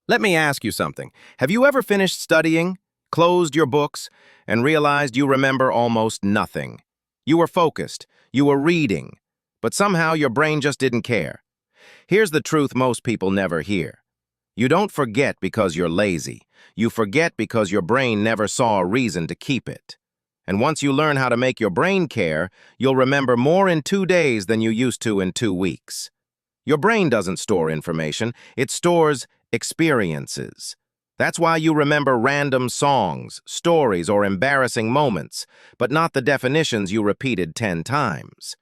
Let me ask you something. Have you ever finished studying, closed your books, and realized you remember almost nothing? You were focused, you were reading, but somehow your brain just didn't care. Here's the truth most people never hear. You don't forget because you're lazy. You forget because your brain never saw a reason to keep it. And once you learn how to make your brain care, you'll remember more in 2 days than you used to in 2 weeks. Your brain doesn't store information, it stores experiences. That's why you remember random songs, stories, or embarrassing moments, but not the definitions you repeated 10 times.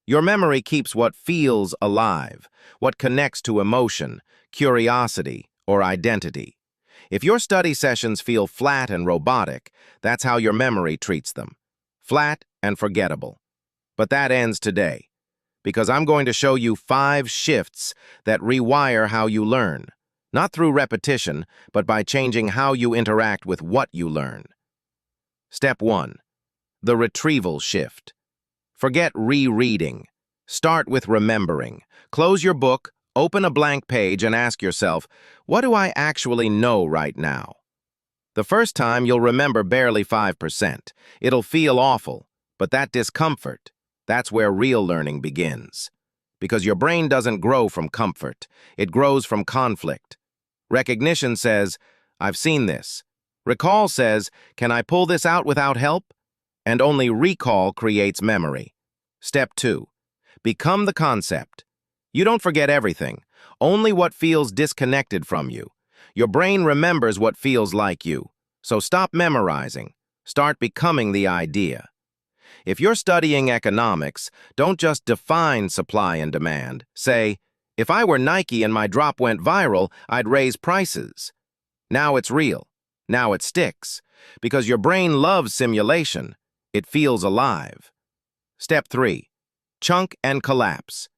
Your memory keeps what feels alive, what connects to emotion, curiosity, or identity. If your study sessions feel flat and robotic, that's how your memory treats them. Flat and forgettable. But that ends today, because I'm going to show you 5 shifts that rewire how you learn. Not through repetition, but by changing how you interact with what you learn. Step 1. The retrieval shift. Forget rereading. Start with remembering. Close your book, open a blank page, and ask yourself, what do I actually know right now? The first time, you'll remember barely 5%. It'll feel awful, but that discomfort, that's where real learning begins. Because your brain doesn't grow from comfort. It grows from conflict. Recognition says, I've seen this. Recall says, can I pull this out without help? And only recall creates memory. Step 2. Become the concept. You don't forget everything, only what feels disconnected from you. Your brain remembers what feels like you. So stop memorizing. Start becoming the idea. If you're studying economics, don't just define supply and demand. Say, if I were Nike and my drop went viral, I'd raise prices. Now it's real. Now it sticks. Because your brain loves simulation. It feels alive. Step 3. Chunk and collapse.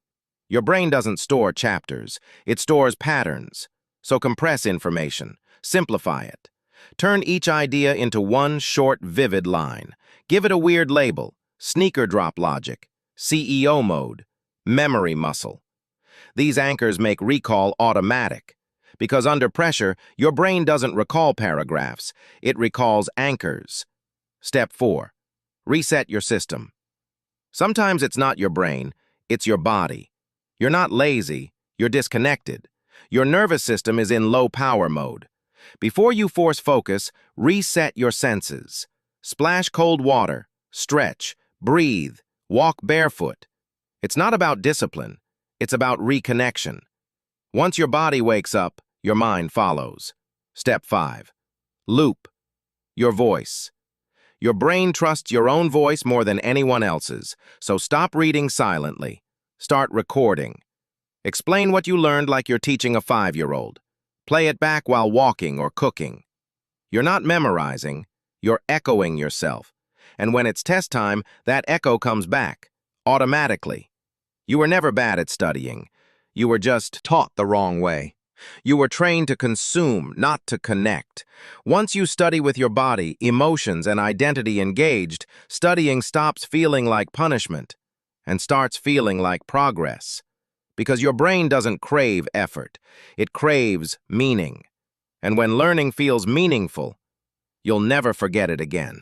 Your brain doesn't store chapters. It stores patterns. So compress information. Simplify it. Turn each idea into one short, vivid line. Give it a weird label. Sneaker drop logic. CEO mode. Memory muscle. These anchors make recall automatic. Because under pressure, your brain doesn't recall paragraphs. It recalls anchors. Step 4. Reset your system. Sometimes it's not your brain, it's your body. You're not lazy, you're disconnected. Your nervous system is in low power mode. Before you force focus, reset your senses. Splash cold water, stretch, breathe, walk barefoot. It's not about discipline, it's about reconnection. Once your body wakes up, your mind follows. Step 5. Loop. Your voice. Your brain trusts your own voice more than anyone else's, so stop reading silently. Start recording. Explain what you learned like you're teaching a 5-year-old. Play it back while walking or cooking. You're not memorizing, you're echoing yourself. And when it's test time, that echo comes back, automatically. You were never bad at studying. You were just taught the wrong way. You were trained to consume, not to connect. Once you study with your body, emotions, and identity engaged, studying stops feeling like punishment and starts feeling like progress. Because your brain doesn't crave effort, it craves meaning. And when learning feels meaningful, you'll never forget it again.